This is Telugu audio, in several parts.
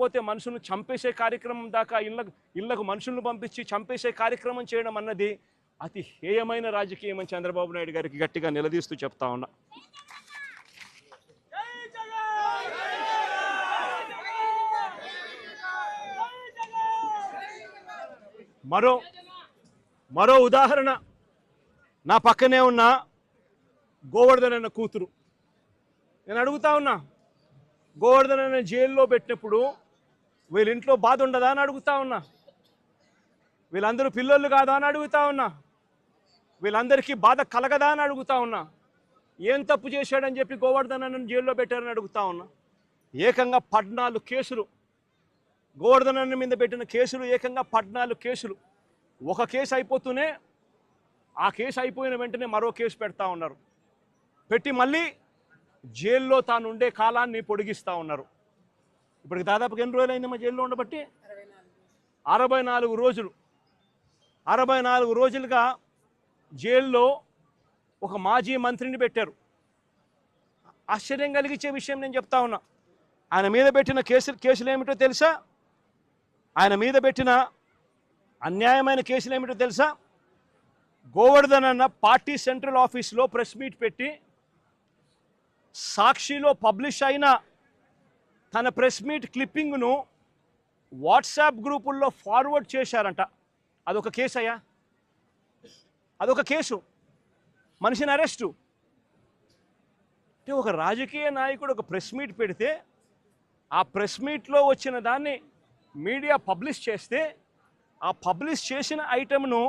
పోతే మనుషులను చంపేసే కార్యక్రమం దాకా ఇళ్లకు మనుషులను పంపించి చంపేసే కార్యక్రమం చేయడం అన్నది అతి హేయమైన రాజకీయం అని చంద్రబాబు నాయుడు గారికి గట్టిగా నిలదీస్తూ చెప్తా ఉన్నా. మరో ఉదాహరణ, నా పక్కనే ఉన్న గోవర్ధన్ అన్న కూతురు. నేను అడుగుతా ఉన్నా, గోవర్ధన్ అన్న జైల్లో పెట్టినప్పుడు వీళ్ళ ఇంట్లో బాధ ఉండదా అని అడుగుతా ఉన్నా. వీళ్ళందరూ పిల్లలు కాదా అని అడుగుతా ఉన్నా. వీళ్ళందరికీ బాధ కలగదా అని అడుగుతా ఉన్నా. ఏం తప్పు చేశాడని చెప్పి గోవర్ధన్ అన్నను జైల్లో పెట్టారని అడుగుతా ఉన్నా. ఏకంగా 14 కేసులు, గోవర్ధన్ అన్న మీద పెట్టిన కేసులు ఏకంగా 14 కేసులు. ఒక కేసు అయిపోతూనే ఆ కేసు అయిపోయిన వెంటనే మరో కేసు పెడతా ఉన్నారు. పెట్టి మళ్ళీ జైల్లో తాను ఉండే కాలాన్ని పొడిగిస్తూ ఉన్నారు. ఇప్పటికి దాదాపుగా ఎన్ని రోజులు అయిందమ్మా జైల్లో ఉండబట్టి? 64 రోజులు. 64 రోజులుగా జైల్లో ఒక మాజీ మంత్రిని పెట్టారు. ఆశ్చర్యం కలిగించే విషయం నేను చెప్తా ఉన్నా. ఆయన మీద పెట్టిన కేసులు ఏమిటో తెలుసా? ఆయన మీద పెట్టిన అన్యాయమైన కేసులు ఏమిటో తెలుసా? గోవర్ధన్ అన్న పార్టీ సెంట్రల్ ఆఫీస్లో ప్రెస్ మీట్ పెట్టి సాక్షిలో పబ్లిష్ అయిన తన ప్రెస్ మీట్ క్లిప్పింగ్ను వాట్సాప్ గ్రూపుల్లో ఫార్వర్డ్ చేశారంట. అదొక కేసు అయ్యా, అదొక కేసు. మనిషిని అరెస్టు. అంటే ఒక రాజకీయ నాయకుడు ఒక ప్రెస్ మీట్ పెడితే ఆ ప్రెస్ మీట్లో వచ్చిన దాన్ని మీడియా పబ్లిష్ చేస్తే ఆ పబ్లిష్ చేసిన ఐటెంను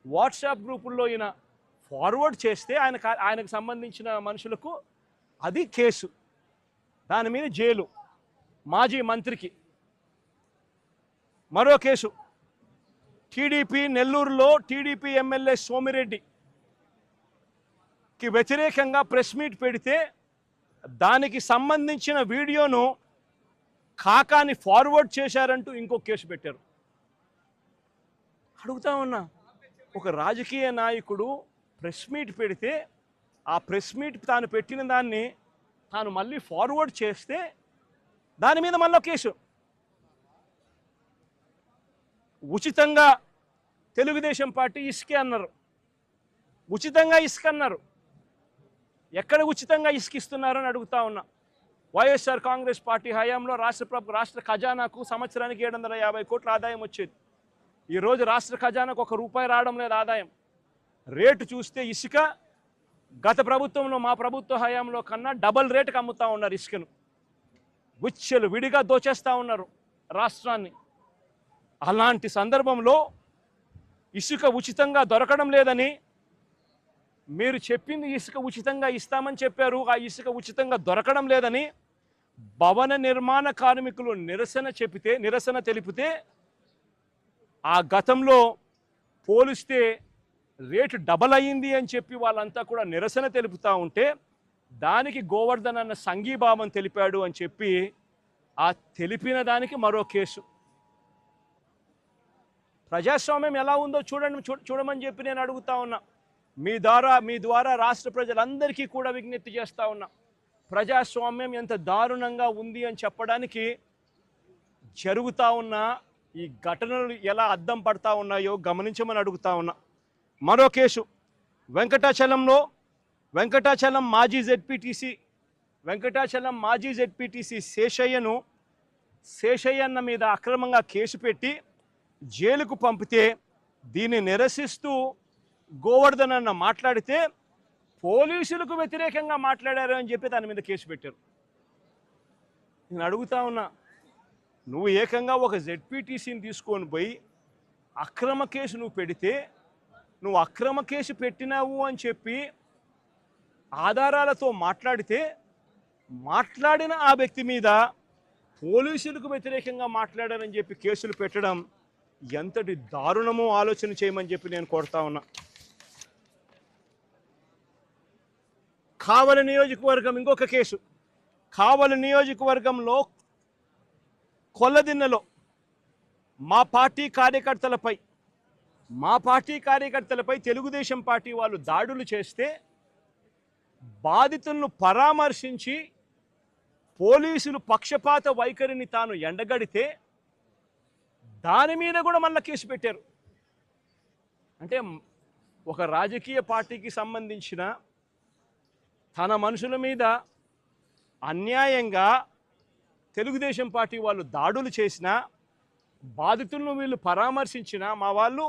వాట్సాప్ గ్రూపుల్లో ఈయన ఫార్వర్డ్ చేస్తే ఆయనకు సంబంధించిన మనుషులకు అది కేసు. దాని మీద జైలు. మాజీ మంత్రికి మరో కేసు. టీడీపీ నెల్లూరులో టీడీపీ ఎమ్మెల్యే సోమిరెడ్డికి వ్యతిరేకంగా ప్రెస్ మీట్ పెడితే దానికి సంబంధించిన వీడియోను కాకాని ఫార్వర్డ్ చేశారంటూ ఇంకో కేసు పెట్టారు. అడుగుతా ఉన్నా, ఒక రాజకీయ నాయకుడు ప్రెస్ మీట్ పెడితే ఆ ప్రెస్ మీట్ తాను పెట్టిన దాన్ని తాను మళ్ళీ ఫార్వర్డ్ చేస్తే దాని మీద మళ్ళీ కేసు. ఉచితంగా తెలుగుదేశం పార్టీ ఇసుకే అన్నారు. ఉచితంగా ఇసుక అన్నారు. ఎక్కడ ఉచితంగా ఇసుకిస్తున్నారని అడుగుతా ఉన్నా. వైఎస్ఆర్ కాంగ్రెస్ పార్టీ హయాంలో రాష్ట్ర ఖజానాకు సంవత్సరానికి 750 కోట్ల ఆదాయం వచ్చేది. ఈరోజు రాష్ట్ర ఖజానాకు ₹1 రావడం లేదు ఆదాయం. రేటు చూస్తే ఇసుక గత ప్రభుత్వంలో మా ప్రభుత్వ హయాంలో కన్నా డబల్ రేటుకి అమ్ముతూ ఉన్నారు ఇసుకను. గుచ్చెలు విడిగా దోచేస్తూ ఉన్నారు రాష్ట్రాన్ని. అలాంటి సందర్భంలో ఇసుక ఉచితంగా దొరకడం లేదని, మీరు చెప్పింది ఇసుక ఉచితంగా ఇస్తామని చెప్పారు, ఆ ఇసుక ఉచితంగా దొరకడం లేదని భవన నిర్మాణ కార్మికులు నిరసన తెలిపితే ఆ గతంలో పోలిస్తే రేటు డబల్ అయ్యింది అని చెప్పి వాళ్ళంతా కూడా నిరసన తెలుపుతూ ఉంటే దానికి గోవర్ధన్ అన్న సంఘీభావం తెలిపాడు అని చెప్పి ఆ తెలిపిన దానికి మరో కేసు. ప్రజాస్వామ్యం ఎలా ఉందో చూడమని చెప్పి నేను అడుగుతా ఉన్నా. మీ ద్వారా రాష్ట్ర ప్రజలందరికీ కూడా విజ్ఞప్తి చేస్తూ ఉన్నా. ప్రజాస్వామ్యం ఎంత దారుణంగా ఉంది అని చెప్పడానికి జరుగుతూ ఉన్న ఈ ఘటనలు ఎలా అద్దం పడతా ఉన్నాయో గమనించమని అడుగుతా ఉన్నా. మరో కేసు, వెంకటాచలం మాజీ జెడ్పీటీసీ శేషయ్యన్న మీద అక్రమంగా కేసు పెట్టి జైలుకు పంపితే దీన్ని నిరసిస్తూ గోవర్ధన్ అన్న మాట్లాడితే పోలీసులకు వ్యతిరేకంగా మాట్లాడారు అని చెప్పి దాని మీద కేసు పెట్టారు. నేను అడుగుతా ఉన్నా, నువ్వు ఏకంగా ఒక జెడ్పీటీసీని తీసుకొని పోయి అక్రమ కేసు నువ్వు పెడితే, నువ్వు అక్రమ కేసు పెట్టినావు అని చెప్పి ఆధారాలతో మాట్లాడిన ఆ వ్యక్తి మీద పోలీసులకు వ్యతిరేకంగా మాట్లాడారని చెప్పి కేసులు పెట్టడం ఎంతటి దారుణమో ఆలోచన చేయమని చెప్పి నేను కోరుతా ఉన్నా. కావలి నియోజకవర్గం ఇంకొక కేసు. కావలి నియోజకవర్గంలో కొల్లదిన్నెలో మా పార్టీ కార్యకర్తలపై తెలుగుదేశం పార్టీ వాళ్ళు దాడులు చేస్తే బాధితులను పరామర్శించి పోలీసులు పక్షపాత వైఖరిని తాను ఎండగడితే దాని మీద కూడా మళ్ళీ కేసు పెట్టారు. అంటే ఒక రాజకీయ పార్టీకి సంబంధించిన తన మనుషుల మీద అన్యాయంగా తెలుగుదేశం పార్టీ వాళ్ళు దాడులు చేసినా, బాధితులను వీళ్ళు పరామర్శించినా, మా వాళ్ళు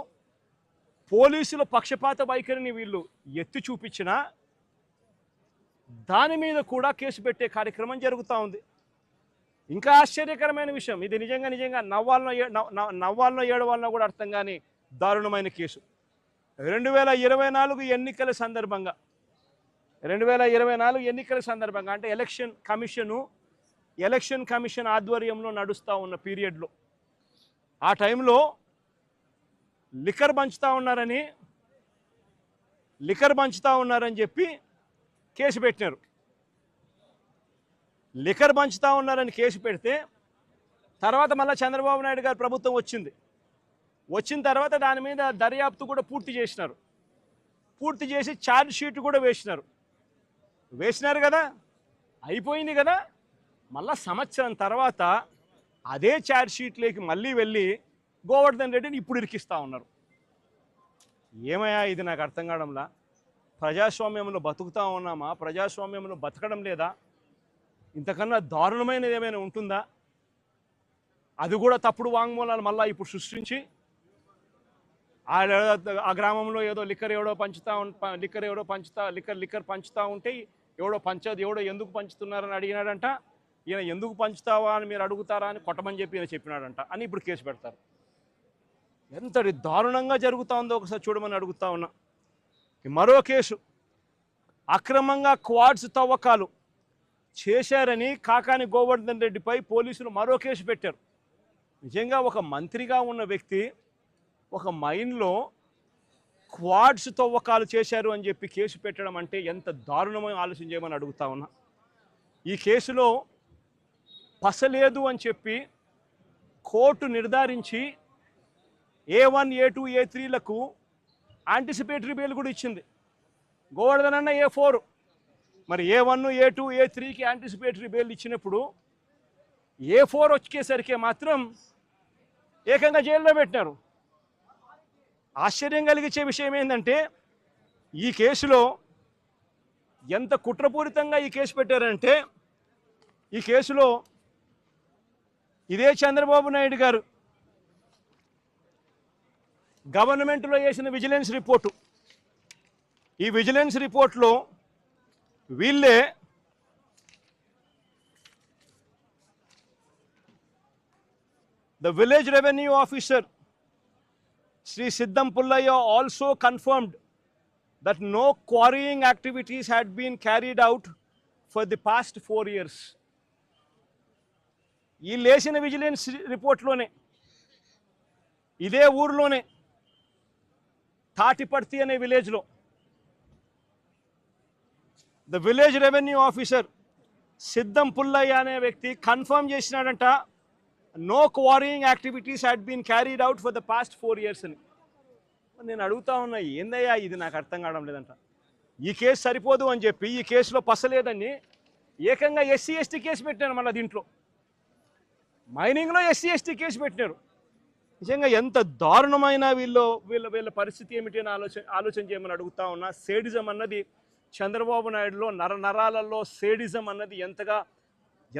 పోలీసుల పక్షపాత వైఖరిని వీళ్ళు ఎత్తి చూపించినా దాని మీద కూడా కేసు పెట్టే కార్యక్రమం జరుగుతూ ఉంది. ఇంకా ఆశ్చర్యకరమైన విషయం, ఇది నిజంగా నవ్వాలనో ఏడవాలనో కూడా అర్థం కాని దారుణమైన కేసు. 2024 ఎన్నికల సందర్భంగా 2024 ఎన్నికల సందర్భంగా అంటే ఎలక్షన్ కమిషన్ ఆధ్వర్యంలో నడుస్తూ ఉన్న పీరియడ్లో ఆ టైంలో లిక్కర్ పంచుతా ఉన్నారని చెప్పి కేసు పెట్టినారు. లిక్కర్ పంచుతా ఉన్నారని కేసు పెడితే తర్వాత మళ్ళీ చంద్రబాబు నాయుడు గారి ప్రభుత్వం వచ్చిన తర్వాత దాని మీద దర్యాప్తు కూడా పూర్తి చేసి ఛార్జ్ షీట్ కూడా వేసినారు కదా, అయిపోయింది కదా. మళ్ళా సంవత్సరం తర్వాత అదే ఛార్జ్ షీట్లోకి మళ్ళీ వెళ్ళి గోవర్ధన్ రెడ్డిని ఇప్పుడు ఇరికిస్తూ ఉన్నారు. ఏమయ్యా ఇది నాకు అర్థం కావడంలా. ప్రజాస్వామ్యంలో బతుకుతా ఉన్నామా? ప్రజాస్వామ్యంలో బతకడం లేదా? ఇంతకన్నా దారుణమైనది ఏమైనా ఉంటుందా? అది కూడా తప్పుడు వాంగ్మూలాలు మళ్ళీ ఇప్పుడు సృష్టించి ఆ గ్రామంలో ఏదో లిక్కర్ పంచుతా ఉంటే ఎవడో ఎందుకు పంచుతున్నారని అడిగినాడంట. ఈయన ఎందుకు పంచుతావా అని మీరు అడుగుతారా అని కొట్టమని చెప్పి ఈయన చెప్పినాడంట అని ఇప్పుడు కేసు పెడతారు. ఎంతటి దారుణంగా జరుగుతూ ఉందో ఒకసారి చూడమని అడుగుతా ఉన్నా. మరో కేసు, అక్రమంగా క్వాడ్స్ తవ్వకాలు చేశారని కాకాని గోవర్ధన్ రెడ్డిపై పోలీసులు మరో కేసు పెట్టారు. నిజంగా ఒక మంత్రిగా ఉన్న వ్యక్తి ఒక మైన్లో క్వాడ్స్ తవ్వకాలు చేశారు అని చెప్పి కేసు పెట్టడం అంటే ఎంత దారుణమో ఆలోచన చేయమని అడుగుతా ఉన్నా. ఈ కేసులో పసలేదు అని చెప్పి కోర్టు నిర్ధారించి A1, A2, A3లకు యాంటిసిపేటరీ బెయిల్ కూడా ఇచ్చింది. గోవర్ధన్ అన్న A4, మరి A1, A2, A3కి యాంటిసిపేటరీ బెయిల్ ఇచ్చినప్పుడు A4 వచ్చేసరికి మాత్రం ఏకంగా జైల్లో పెట్టినారు. ఆశ్చర్యం కలిగించే విషయం ఏంటంటే ఈ కేసులో ఎంత కుట్రపూరితంగా ఈ కేసు పెట్టారంటే, ఈ కేసులో ఇదే చంద్రబాబు నాయుడు గారు గవర్నమెంట్లో చేసిన విజిలెన్స్ రిపోర్టు, ఈ విజిలెన్స్ రిపోర్ట్లో వీళ్ళే the village revenue officer Sri Siddam Pullaya also confirmed that no quarrying activities had been carried out for the past 4 years. ఈ లేచిన విజిలెన్స్ రిపోర్ట్లోనే ఇదే ఊర్లోనే తాటిపర్తి అనే విలేజ్లో ద విలేజ్ రెవెన్యూ ఆఫీసర్ సిద్ధం పుల్లయ్య అనే వ్యక్తి కన్ఫర్మ్ చేసినాడంట, no quarrying activities had been carried out for the past 4 years అని. నేను అడుగుతా ఉన్నా, ఏందయ్యా ఇది నాకు అర్థం కావడం లేదంట. ఈ కేసు సరిపోదు అని చెప్పి ఈ కేసులో పసలేదని ఏకంగా SC ST కేసు పెట్టారు. మళ్ళీ దీంట్లో మైనింగ్లో SC ST కేసు పెట్టినారు. నిజంగా ఎంత దారుణమైన వీళ్ళ పరిస్థితి ఏమిటి అని ఆలోచన చేయమని అడుగుతా ఉన్నా. సేడిజం అన్నది చంద్రబాబు నాయుడులో నరాలలో సేడిజం అన్నది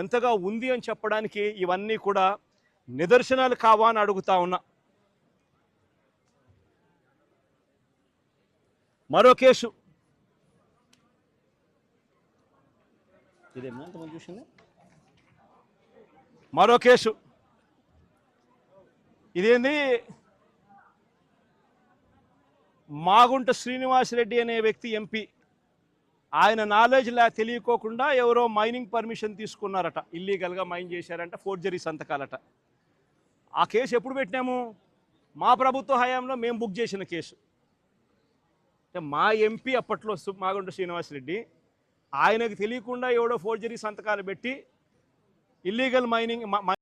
ఎంతగా ఉంది అని చెప్పడానికి ఇవన్నీ కూడా నిదర్శనాలు కావా అని అడుగుతా ఉన్నా. మరో కేసు, ఇదేమన్నా ఎంతమంది చూసింది? మరో కేసు ఇదేంది, మాగుంట శ్రీనివాసరెడ్డి అనే వ్యక్తి MP, ఆయన నాలెడ్జ్ తెలియకోకుండా ఎవరో మైనింగ్ పర్మిషన్ తీసుకున్నారట, ఇల్లీగల్గా మైన్ చేశారంట, ఫోర్జరీ సంతకాలట. ఆ కేసు ఎప్పుడు పెట్టినాము? మా ప్రభుత్వ హయాంలో మేము బుక్ చేసిన కేసు. అంటే మా MP అప్పట్లో మాగుంట శ్రీనివాసరెడ్డి, ఆయనకు తెలియకుండా ఎవడో ఫోర్జరీ సంతకాలు పెట్టి ఇల్లీగల్ మైనింగ్